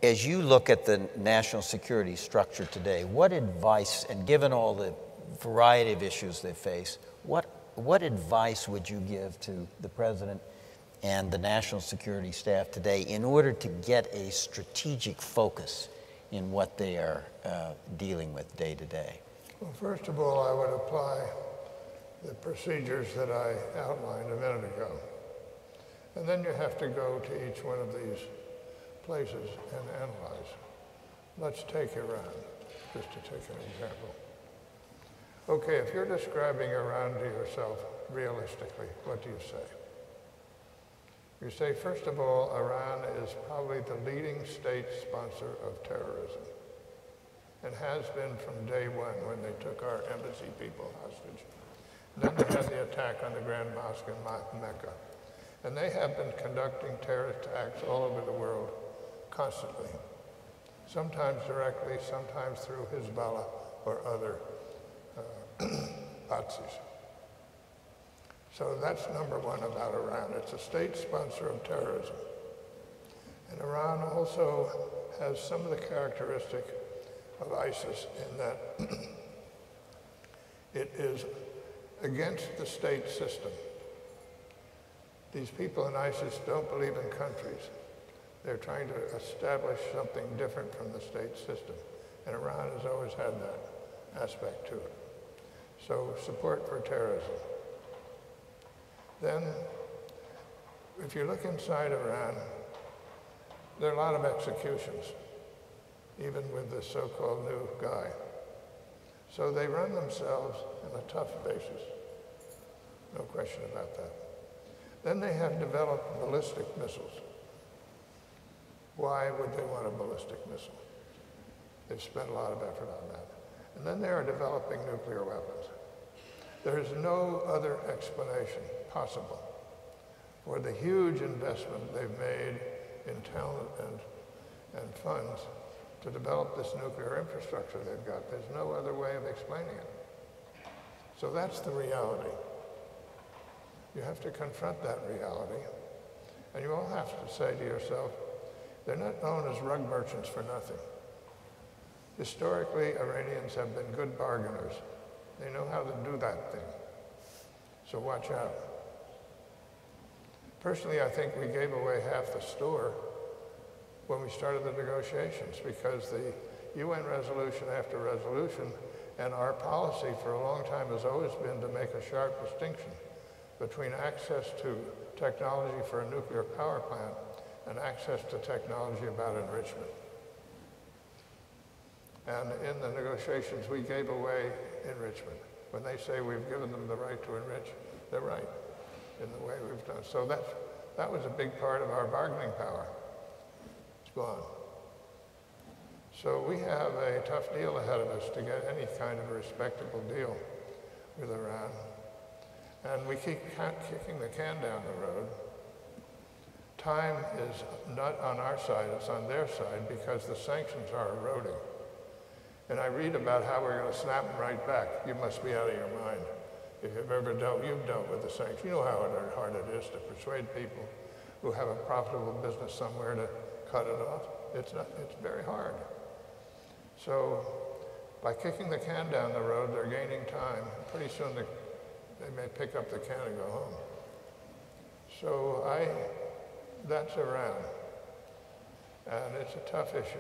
as you look at the national security structure today, what advice, and given all the variety of issues they face, what advice would you give to the president and the national security staff today in order to get a strategic focus in what they are dealing with day to day? Well, first of all, I would apply the procedures that I outlined a minute ago. And then you have to go to each one of these places and analyze. Let's take Iran, just to take an example. Okay, if you're describing Iran to yourself realistically, what do you say? You say, first of all, Iran is probably the leading state sponsor of terrorism, and has been from day one when they took our embassy people hostage. Then they had the attack on the Grand Mosque in Mecca. And they have been conducting terrorist attacks all over the world constantly, sometimes directly, sometimes through Hezbollah or other Nazis. So that's number one about Iran. It's a state sponsor of terrorism. And Iran also has some of the characteristic of ISIS in that it is against the state system. These people in ISIS don't believe in countries. They're trying to establish something different from the state system. And Iran has always had that aspect to it. So support for terrorism. Then, if you look inside Iran, there are a lot of executions, even with this so-called new guy. So they run themselves on a tough basis. No question about that. Then they have developed ballistic missiles. Why would they want a ballistic missile? They've spent a lot of effort on that. And then they are developing nuclear weapons. There is no other explanation possible for the huge investment they've made in talent and funds to develop this nuclear infrastructure they've got. There's no other way of explaining it. So that's the reality. You have to confront that reality. And you all have to say to yourself, they're not known as rug merchants for nothing. Historically, Iranians have been good bargainers. They know how to do that thing. So watch out. Personally, I think we gave away half the store when we started the negotiations, because the UN resolution after resolution and our policy for a long time has always been to make a sharp distinction between access to technology for a nuclear power plant and access to technology about enrichment. And in the negotiations, we gave away enrichment. When they say we've given them the right to enrich, they're right in the way we've done. So that was a big part of our bargaining power. It's gone. So we have a tough deal ahead of us to get any kind of a respectable deal with Iran. And we keep kicking the can down the road. Time is not on our side, it's on their side, because the sanctions are eroding. And I read about how we're going to snap them right back. You must be out of your mind. If you've ever dealt with the sanctions. You know how hard it is to persuade people who have a profitable business somewhere to cut it off. It's very hard. So by kicking the can down the road, they're gaining time. Pretty soon they may pick up the can and go home. So that's Iran. And it's a tough issue.